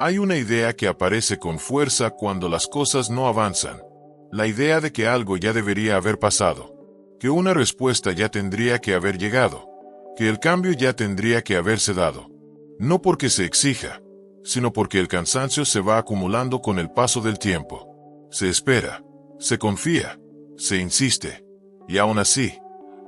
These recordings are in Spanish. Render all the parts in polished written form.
Hay una idea que aparece con fuerza cuando las cosas no avanzan. La idea de que algo ya debería haber pasado, que una respuesta ya tendría que haber llegado, que el cambio ya tendría que haberse dado. No porque se exija, sino porque el cansancio se va acumulando con el paso del tiempo. Se espera, se confía, se insiste, y aún así,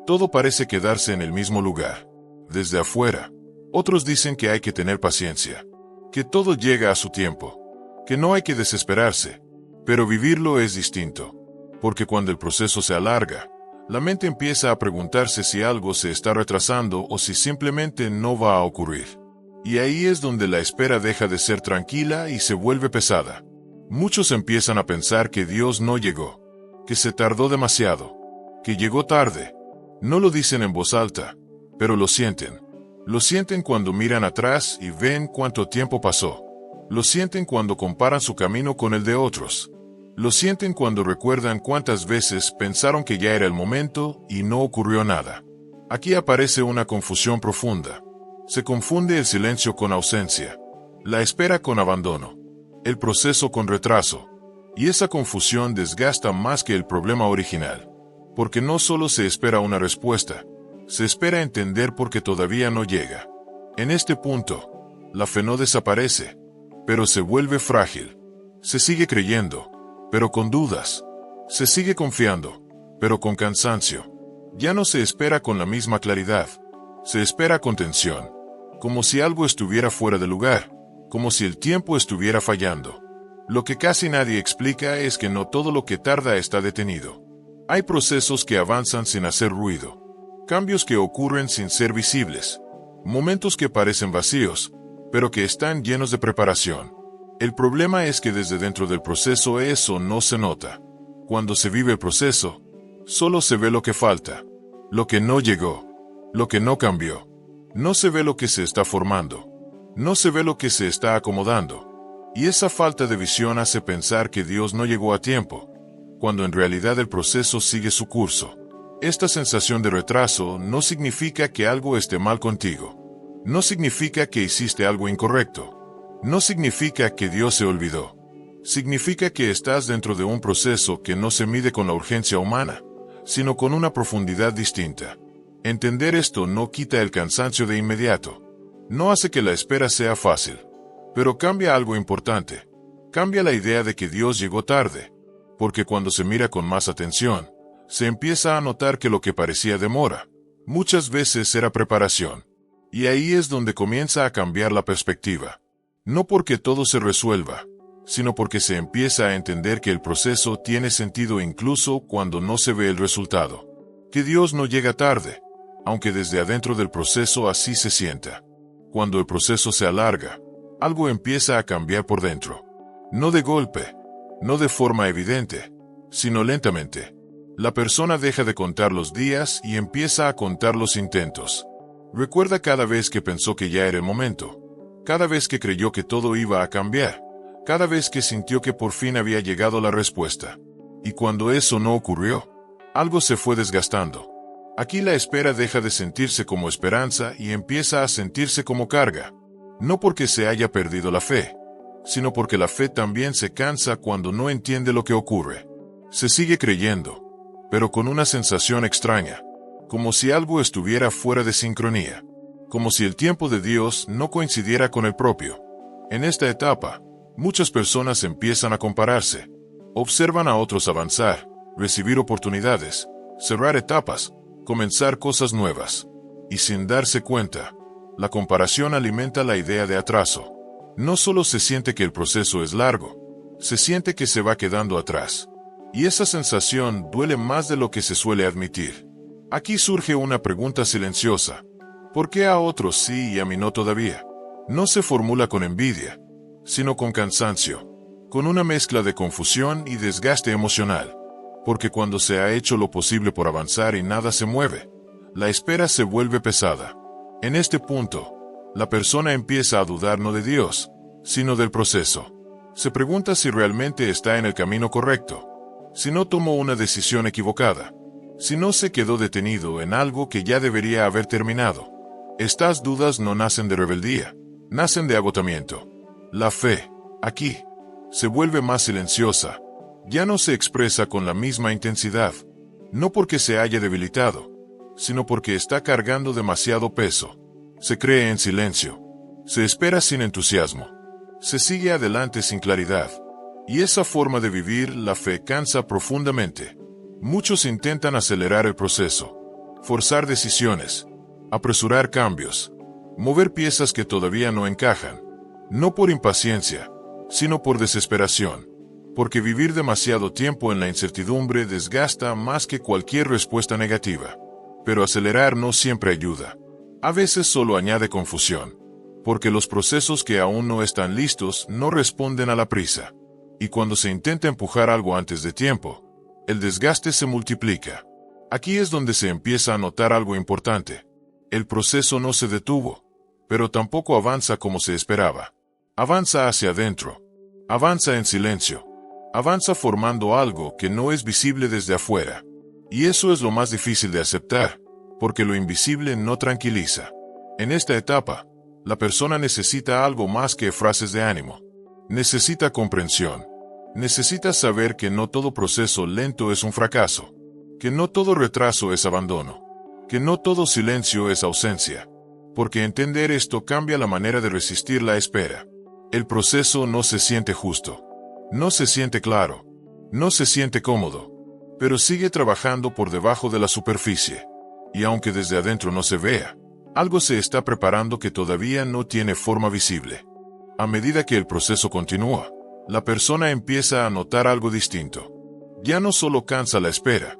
todo parece quedarse en el mismo lugar. Desde afuera, otros dicen que hay que tener paciencia, que todo llega a su tiempo, que no hay que desesperarse, pero vivirlo es distinto, porque cuando el proceso se alarga, la mente empieza a preguntarse si algo se está retrasando o si simplemente no va a ocurrir. Y ahí es donde la espera deja de ser tranquila y se vuelve pesada. Muchos empiezan a pensar que Dios no llegó, que se tardó demasiado, que llegó tarde. No lo dicen en voz alta, pero lo sienten. Lo sienten cuando miran atrás y ven cuánto tiempo pasó. Lo sienten cuando comparan su camino con el de otros. Lo sienten cuando recuerdan cuántas veces pensaron que ya era el momento y no ocurrió nada. Aquí aparece una confusión profunda. Se confunde el silencio con ausencia, la espera con abandono, el proceso con retraso. Y esa confusión desgasta más que el problema original. Porque no solo se espera una respuesta, se espera entender porque todavía no llega. En este punto, la fe no desaparece, pero se vuelve frágil. Se sigue creyendo, pero con dudas. Se sigue confiando, pero con cansancio. Ya no se espera con la misma claridad. Se espera con tensión, como si algo estuviera fuera de lugar, como si el tiempo estuviera fallando. Lo que casi nadie explica es que no todo lo que tarda está detenido. Hay procesos que avanzan sin hacer ruido. Cambios que ocurren sin ser visibles. Momentos que parecen vacíos, pero que están llenos de preparación. El problema es que desde dentro del proceso eso no se nota. Cuando se vive el proceso, solo se ve lo que falta, lo que no llegó, lo que no cambió. No se ve lo que se está formando. No se ve lo que se está acomodando. Y esa falta de visión hace pensar que Dios no llegó a tiempo, cuando en realidad el proceso sigue su curso. Esta sensación de retraso no significa que algo esté mal contigo. No significa que hiciste algo incorrecto. No significa que Dios se olvidó. Significa que estás dentro de un proceso que no se mide con la urgencia humana, sino con una profundidad distinta. Entender esto no quita el cansancio de inmediato. No hace que la espera sea fácil. Pero cambia algo importante. Cambia la idea de que Dios llegó tarde. Porque cuando se mira con más atención, se empieza a notar que lo que parecía demora, muchas veces era preparación. Y ahí es donde comienza a cambiar la perspectiva. No porque todo se resuelva, sino porque se empieza a entender que el proceso tiene sentido incluso cuando no se ve el resultado. Que Dios no llega tarde, aunque desde adentro del proceso así se sienta. Cuando el proceso se alarga, algo empieza a cambiar por dentro. No de golpe, no de forma evidente, sino lentamente. La persona deja de contar los días y empieza a contar los intentos. Recuerda cada vez que pensó que ya era el momento, cada vez que creyó que todo iba a cambiar, cada vez que sintió que por fin había llegado la respuesta. Y cuando eso no ocurrió, algo se fue desgastando. Aquí la espera deja de sentirse como esperanza y empieza a sentirse como carga. No porque se haya perdido la fe, sino porque la fe también se cansa cuando no entiende lo que ocurre. Se sigue creyendo, pero con una sensación extraña, como si algo estuviera fuera de sincronía, como si el tiempo de Dios no coincidiera con el propio. En esta etapa, muchas personas empiezan a compararse, observan a otros avanzar, recibir oportunidades, cerrar etapas, comenzar cosas nuevas, y sin darse cuenta, la comparación alimenta la idea de atraso. No solo se siente que el proceso es largo, se siente que se va quedando atrás. Y esa sensación duele más de lo que se suele admitir. Aquí surge una pregunta silenciosa. ¿Por qué a otros sí y a mí no todavía? No se formula con envidia, sino con cansancio, con una mezcla de confusión y desgaste emocional. Porque cuando se ha hecho lo posible por avanzar y nada se mueve, la espera se vuelve pesada. En este punto, la persona empieza a dudar no de Dios, sino del proceso. Se pregunta si realmente está en el camino correcto, si no tomó una decisión equivocada, si no se quedó detenido en algo que ya debería haber terminado. Estas dudas no nacen de rebeldía, nacen de agotamiento. La fe, aquí, se vuelve más silenciosa. Ya no se expresa con la misma intensidad, no porque se haya debilitado, sino porque está cargando demasiado peso. Se cree en silencio. Se espera sin entusiasmo. Se sigue adelante sin claridad. Y esa forma de vivir la fe cansa profundamente. Muchos intentan acelerar el proceso, forzar decisiones, apresurar cambios, mover piezas que todavía no encajan, no por impaciencia, sino por desesperación, porque vivir demasiado tiempo en la incertidumbre desgasta más que cualquier respuesta negativa. Pero acelerar no siempre ayuda. A veces solo añade confusión, porque los procesos que aún no están listos no responden a la prisa. Y cuando se intenta empujar algo antes de tiempo, el desgaste se multiplica. Aquí es donde se empieza a notar algo importante. El proceso no se detuvo, pero tampoco avanza como se esperaba. Avanza hacia adentro. Avanza en silencio. Avanza formando algo que no es visible desde afuera. Y eso es lo más difícil de aceptar, porque lo invisible no tranquiliza. En esta etapa, la persona necesita algo más que frases de ánimo. Necesita comprensión. Necesita saber que no todo proceso lento es un fracaso, que no todo retraso es abandono, que no todo silencio es ausencia, porque entender esto cambia la manera de resistir la espera. El proceso no se siente justo, no se siente claro, no se siente cómodo, pero sigue trabajando por debajo de la superficie. Y aunque desde adentro no se vea, algo se está preparando que todavía no tiene forma visible. A medida que el proceso continúa, la persona empieza a notar algo distinto. Ya no solo cansa la espera,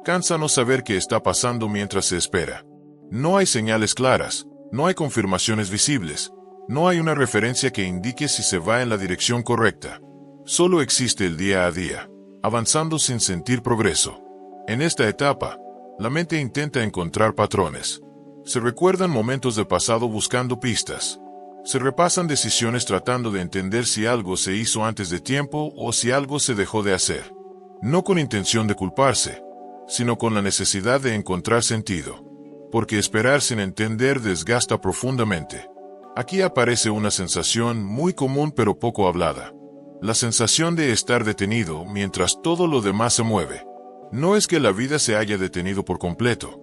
cansa no saber qué está pasando mientras se espera. No hay señales claras, no hay confirmaciones visibles, no hay una referencia que indique si se va en la dirección correcta. Solo existe el día a día, avanzando sin sentir progreso. En esta etapa, la mente intenta encontrar patrones. Se recuerdan momentos del pasado buscando pistas. Se repasan decisiones tratando de entender si algo se hizo antes de tiempo o si algo se dejó de hacer. No con intención de culparse, sino con la necesidad de encontrar sentido. Porque esperar sin entender desgasta profundamente. Aquí aparece una sensación muy común pero poco hablada. La sensación de estar detenido mientras todo lo demás se mueve. No es que la vida se haya detenido por completo,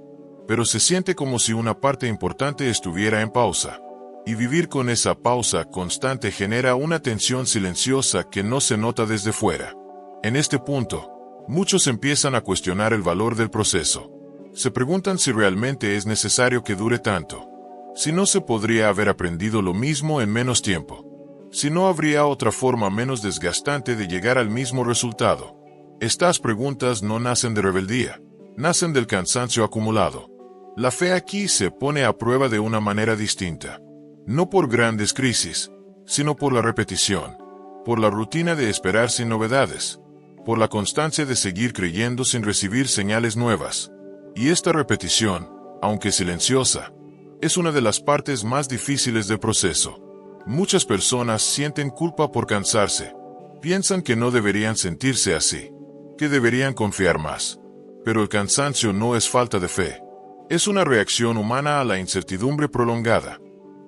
pero se siente como si una parte importante estuviera en pausa. Y vivir con esa pausa constante genera una tensión silenciosa que no se nota desde fuera. En este punto, muchos empiezan a cuestionar el valor del proceso. Se preguntan si realmente es necesario que dure tanto. Si no se podría haber aprendido lo mismo en menos tiempo. Si no habría otra forma menos desgastante de llegar al mismo resultado. Estas preguntas no nacen de rebeldía, nacen del cansancio acumulado. La fe aquí se pone a prueba de una manera distinta. No por grandes crisis, sino por la repetición, por la rutina de esperar sin novedades, por la constancia de seguir creyendo sin recibir señales nuevas. Y esta repetición, aunque silenciosa, es una de las partes más difíciles del proceso. Muchas personas sienten culpa por cansarse, piensan que no deberían sentirse así, que deberían confiar más. Pero el cansancio no es falta de fe, es una reacción humana a la incertidumbre prolongada.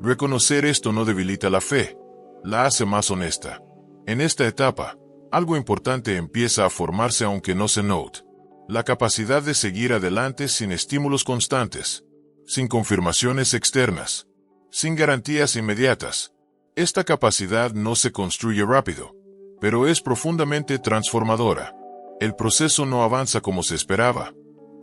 Reconocer esto no debilita la fe, la hace más honesta. En esta etapa, algo importante empieza a formarse aunque no se note. La capacidad de seguir adelante sin estímulos constantes, sin confirmaciones externas, sin garantías inmediatas. Esta capacidad no se construye rápido, pero es profundamente transformadora. El proceso no avanza como se esperaba,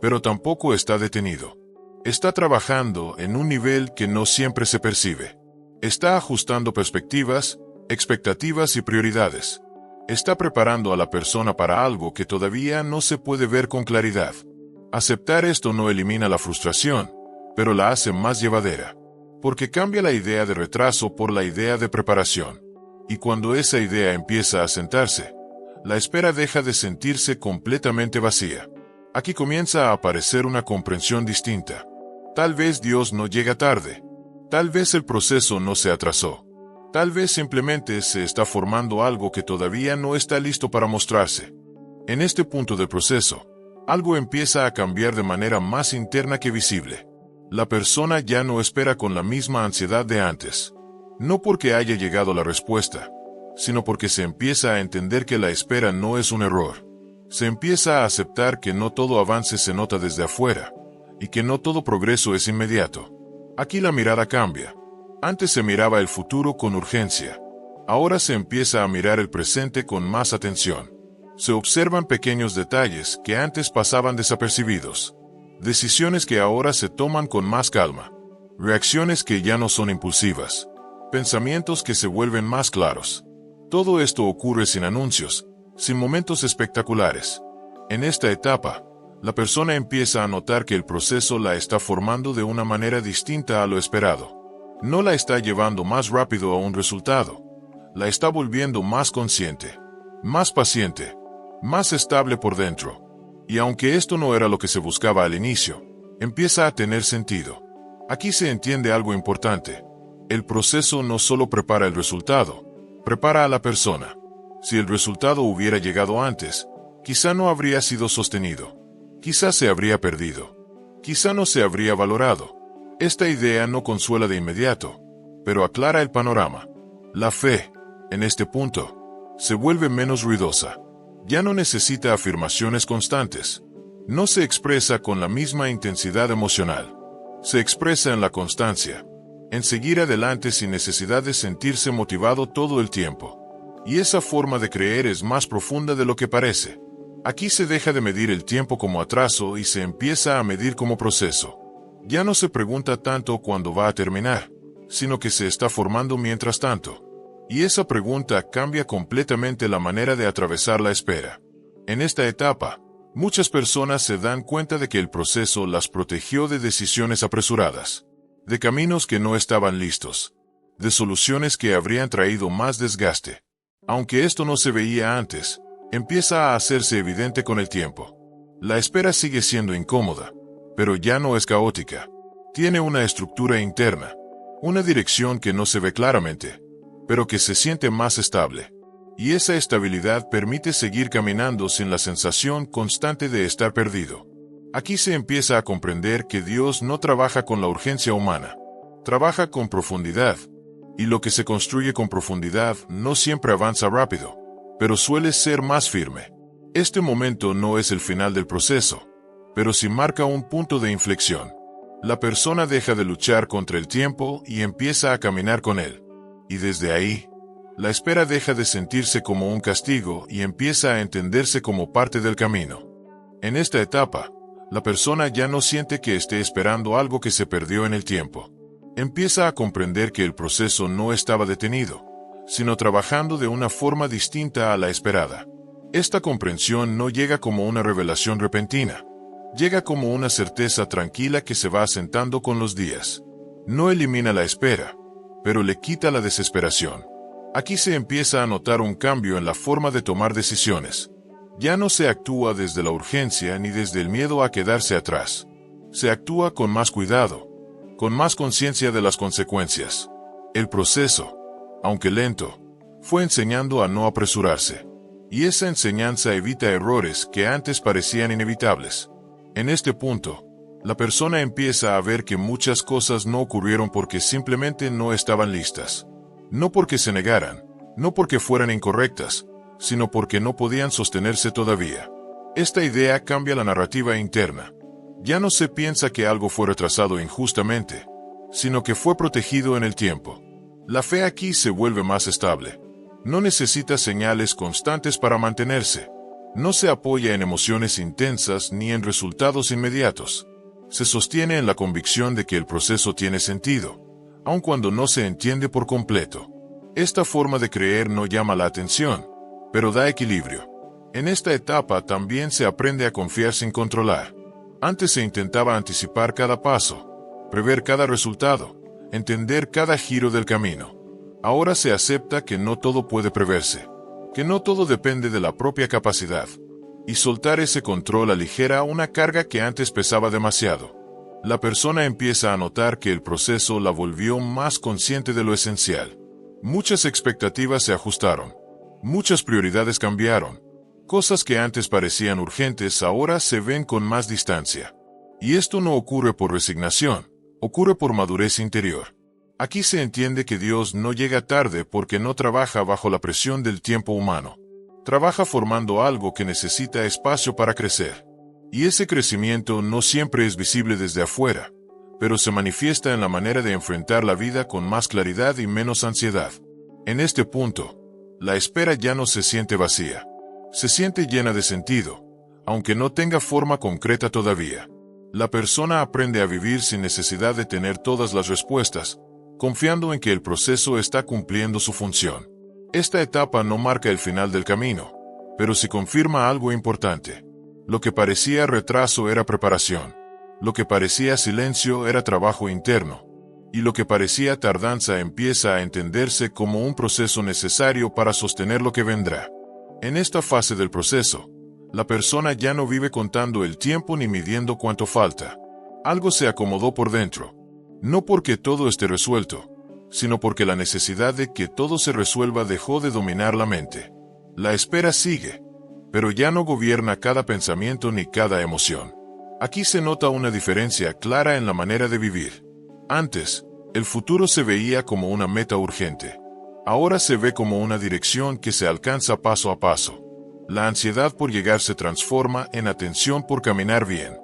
pero tampoco está detenido. Está trabajando en un nivel que no siempre se percibe. Está ajustando perspectivas, expectativas y prioridades. Está preparando a la persona para algo que todavía no se puede ver con claridad. Aceptar esto no elimina la frustración, pero la hace más llevadera, porque cambia la idea de retraso por la idea de preparación. Y cuando esa idea empieza a sentarse, la espera deja de sentirse completamente vacía. Aquí comienza a aparecer una comprensión distinta. Tal vez Dios no llega tarde. Tal vez el proceso no se atrasó. Tal vez simplemente se está formando algo que todavía no está listo para mostrarse. En este punto del proceso, algo empieza a cambiar de manera más interna que visible. La persona ya no espera con la misma ansiedad de antes. No porque haya llegado la respuesta, sino porque se empieza a entender que la espera no es un error. Se empieza a aceptar que no todo avance se nota desde afuera, y que no todo progreso es inmediato. Aquí la mirada cambia. Antes se miraba el futuro con urgencia. Ahora se empieza a mirar el presente con más atención. Se observan pequeños detalles que antes pasaban desapercibidos. Decisiones que ahora se toman con más calma. Reacciones que ya no son impulsivas. Pensamientos que se vuelven más claros. Todo esto ocurre sin anuncios, sin momentos espectaculares. En esta etapa, la persona empieza a notar que el proceso la está formando de una manera distinta a lo esperado. No la está llevando más rápido a un resultado. La está volviendo más consciente, más paciente, más estable por dentro. Y aunque esto no era lo que se buscaba al inicio, empieza a tener sentido. Aquí se entiende algo importante. El proceso no solo prepara el resultado, prepara a la persona. Si el resultado hubiera llegado antes, quizá no habría sido sostenido. Quizá se habría perdido. Quizá no se habría valorado. Esta idea no consuela de inmediato, pero aclara el panorama. La fe, en este punto, se vuelve menos ruidosa. Ya no necesita afirmaciones constantes. No se expresa con la misma intensidad emocional. Se expresa en la constancia, en seguir adelante sin necesidad de sentirse motivado todo el tiempo. Y esa forma de creer es más profunda de lo que parece. Aquí se deja de medir el tiempo como atraso y se empieza a medir como proceso. Ya no se pregunta tanto cuándo va a terminar, sino que se está formando mientras tanto. Y esa pregunta cambia completamente la manera de atravesar la espera. En esta etapa, muchas personas se dan cuenta de que el proceso las protegió de decisiones apresuradas, de caminos que no estaban listos, de soluciones que habrían traído más desgaste. Aunque esto no se veía antes, empieza a hacerse evidente con el tiempo. La espera sigue siendo incómoda, pero ya no es caótica. Tiene una estructura interna, una dirección que no se ve claramente, pero que se siente más estable. Y esa estabilidad permite seguir caminando sin la sensación constante de estar perdido. Aquí se empieza a comprender que Dios no trabaja con la urgencia humana, trabaja con profundidad, y lo que se construye con profundidad no siempre avanza rápido, pero suele ser más firme. Este momento no es el final del proceso, pero sí marca un punto de inflexión. La persona deja de luchar contra el tiempo y empieza a caminar con él. Y desde ahí, la espera deja de sentirse como un castigo y empieza a entenderse como parte del camino. En esta etapa, la persona ya no siente que esté esperando algo que se perdió en el tiempo. Empieza a comprender que el proceso no estaba detenido, sino trabajando de una forma distinta a la esperada. Esta comprensión no llega como una revelación repentina, llega como una certeza tranquila que se va asentando con los días. No elimina la espera, pero le quita la desesperación. Aquí se empieza a notar un cambio en la forma de tomar decisiones. Ya no se actúa desde la urgencia ni desde el miedo a quedarse atrás. Se actúa con más cuidado, con más conciencia de las consecuencias. El proceso, aunque lento, fue enseñando a no apresurarse. Y esa enseñanza evita errores que antes parecían inevitables. En este punto, la persona empieza a ver que muchas cosas no ocurrieron porque simplemente no estaban listas. No porque se negaran, no porque fueran incorrectas, sino porque no podían sostenerse todavía. Esta idea cambia la narrativa interna. Ya no se piensa que algo fue retrasado injustamente, sino que fue protegido en el tiempo. La fe aquí se vuelve más estable. No necesita señales constantes para mantenerse. No se apoya en emociones intensas ni en resultados inmediatos. Se sostiene en la convicción de que el proceso tiene sentido, aun cuando no se entiende por completo. Esta forma de creer no llama la atención, pero da equilibrio. En esta etapa también se aprende a confiar sin controlar. Antes se intentaba anticipar cada paso, prever cada resultado, entender cada giro del camino. Ahora se acepta que no todo puede preverse, que no todo depende de la propia capacidad. Y soltar ese control aligera una carga que antes pesaba demasiado. La persona empieza a notar que el proceso la volvió más consciente de lo esencial. Muchas expectativas se ajustaron. Muchas prioridades cambiaron. Cosas que antes parecían urgentes ahora se ven con más distancia. Y esto no ocurre por resignación, ocurre por madurez interior. Aquí se entiende que Dios no llega tarde porque no trabaja bajo la presión del tiempo humano. Trabaja formando algo que necesita espacio para crecer. Y ese crecimiento no siempre es visible desde afuera, pero se manifiesta en la manera de enfrentar la vida con más claridad y menos ansiedad. En este punto, la espera ya no se siente vacía. Se siente llena de sentido, aunque no tenga forma concreta todavía. La persona aprende a vivir sin necesidad de tener todas las respuestas, confiando en que el proceso está cumpliendo su función. Esta etapa no marca el final del camino, pero sí confirma algo importante. Lo que parecía retraso era preparación. Lo que parecía silencio era trabajo interno. Y lo que parecía tardanza empieza a entenderse como un proceso necesario para sostener lo que vendrá. En esta fase del proceso, la persona ya no vive contando el tiempo ni midiendo cuánto falta. Algo se acomodó por dentro. No porque todo esté resuelto, sino porque la necesidad de que todo se resuelva dejó de dominar la mente. La espera sigue, pero ya no gobierna cada pensamiento ni cada emoción. Aquí se nota una diferencia clara en la manera de vivir. Antes, el futuro se veía como una meta urgente. Ahora se ve como una dirección que se alcanza paso a paso. La ansiedad por llegar se transforma en atención por caminar bien.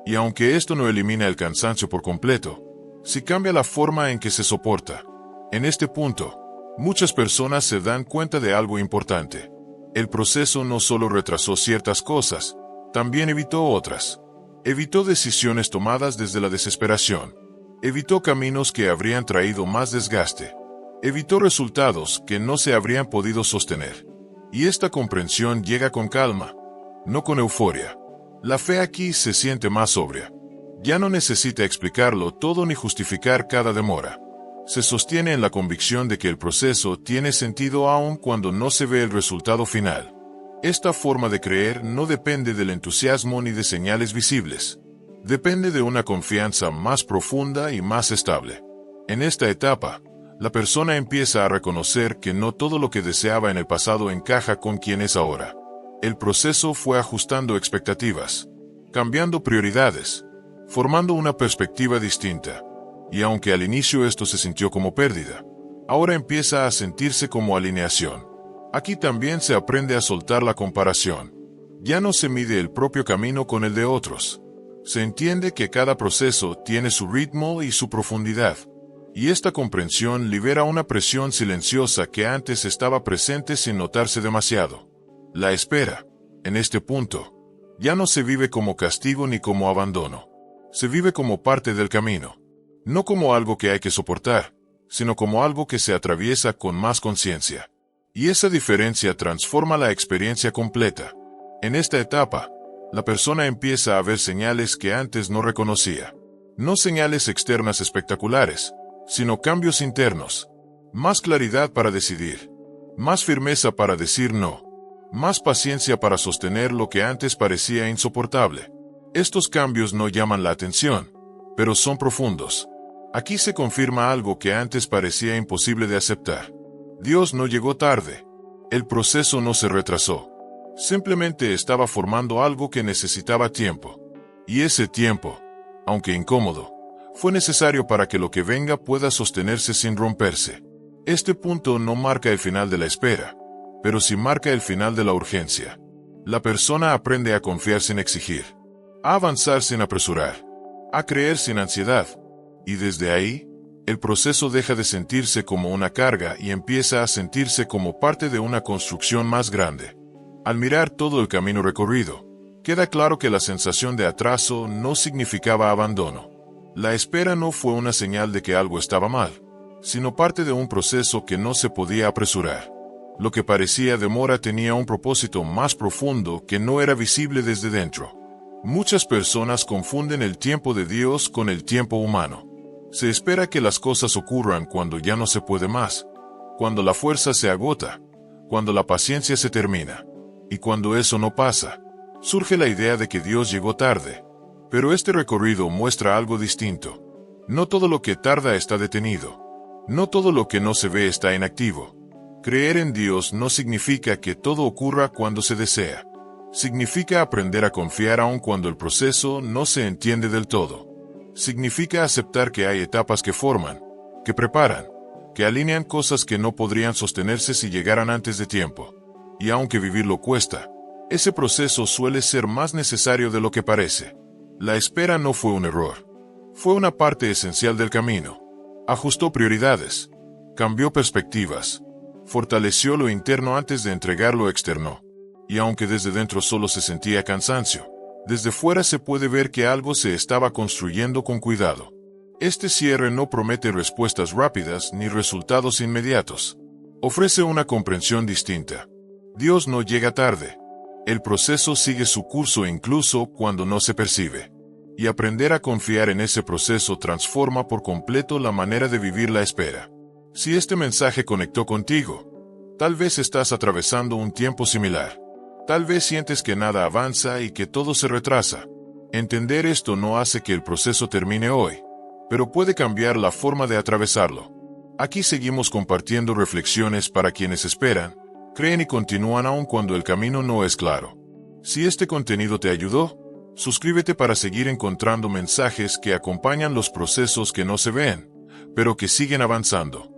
Y aunque esto no elimina el cansancio por completo, sí cambia la forma en que se soporta. En este punto, muchas personas se dan cuenta de algo importante. El proceso no solo retrasó ciertas cosas, también evitó otras. Evitó decisiones tomadas desde la desesperación. Evitó caminos que habrían traído más desgaste. Evitó resultados que no se habrían podido sostener. Y esta comprensión llega con calma, no con euforia. La fe aquí se siente más sobria. Ya no necesita explicarlo todo ni justificar cada demora. Se sostiene en la convicción de que el proceso tiene sentido aun cuando no se ve el resultado final. Esta forma de creer no depende del entusiasmo ni de señales visibles. Depende de una confianza más profunda y más estable. En esta etapa, la persona empieza a reconocer que no todo lo que deseaba en el pasado encaja con quien es ahora. El proceso fue ajustando expectativas, cambiando prioridades, formando una perspectiva distinta. Y aunque al inicio esto se sintió como pérdida, ahora empieza a sentirse como alineación. Aquí también se aprende a soltar la comparación. Ya no se mide el propio camino con el de otros. Se entiende que cada proceso tiene su ritmo y su profundidad. Y esta comprensión libera una presión silenciosa que antes estaba presente sin notarse demasiado. La espera, en este punto, ya no se vive como castigo ni como abandono. Se vive como parte del camino. No como algo que hay que soportar, sino como algo que se atraviesa con más conciencia. Y esa diferencia transforma la experiencia completa. En esta etapa, la persona empieza a ver señales que antes no reconocía. No señales externas espectaculares, sino cambios internos. Más claridad para decidir. Más firmeza para decir no. Más paciencia para sostener lo que antes parecía insoportable. Estos cambios no llaman la atención, pero son profundos. Aquí se confirma algo que antes parecía imposible de aceptar. Dios no llegó tarde. El proceso no se retrasó. Simplemente estaba formando algo que necesitaba tiempo. Y ese tiempo, aunque incómodo, fue necesario para que lo que venga pueda sostenerse sin romperse. Este punto no marca el final de la espera, pero sí marca el final de la urgencia. La persona aprende a confiar sin exigir, a avanzar sin apresurar, a creer sin ansiedad, y desde ahí, el proceso deja de sentirse como una carga y empieza a sentirse como parte de una construcción más grande. Al mirar todo el camino recorrido, queda claro que la sensación de atraso no significaba abandono. La espera no fue una señal de que algo estaba mal, sino parte de un proceso que no se podía apresurar. Lo que parecía demora tenía un propósito más profundo que no era visible desde dentro. Muchas personas confunden el tiempo de Dios con el tiempo humano. Se espera que las cosas ocurran cuando ya no se puede más, cuando la fuerza se agota, cuando la paciencia se termina. Y cuando eso no pasa, surge la idea de que Dios llegó tarde. Pero este recorrido muestra algo distinto. No todo lo que tarda está detenido. No todo lo que no se ve está inactivo. Creer en Dios no significa que todo ocurra cuando se desea. Significa aprender a confiar aun cuando el proceso no se entiende del todo. Significa aceptar que hay etapas que forman, que preparan, que alinean cosas que no podrían sostenerse si llegaran antes de tiempo. Y aunque vivirlo cuesta, ese proceso suele ser más necesario de lo que parece. La espera no fue un error. Fue una parte esencial del camino. Ajustó prioridades, cambió perspectivas, fortaleció lo interno antes de entregar lo externo. Y aunque desde dentro solo se sentía cansancio, desde fuera se puede ver que algo se estaba construyendo con cuidado. Este cierre no promete respuestas rápidas ni resultados inmediatos. Ofrece una comprensión distinta. Dios no llega tarde. El proceso sigue su curso incluso cuando no se percibe. Y aprender a confiar en ese proceso transforma por completo la manera de vivir la espera. Si este mensaje conectó contigo, tal vez estás atravesando un tiempo similar. Tal vez sientes que nada avanza y que todo se retrasa. Entender esto no hace que el proceso termine hoy, pero puede cambiar la forma de atravesarlo. Aquí seguimos compartiendo reflexiones para quienes esperan, creen y continúan aun cuando el camino no es claro. Si este contenido te ayudó, suscríbete para seguir encontrando mensajes que acompañan los procesos que no se ven, pero que siguen avanzando.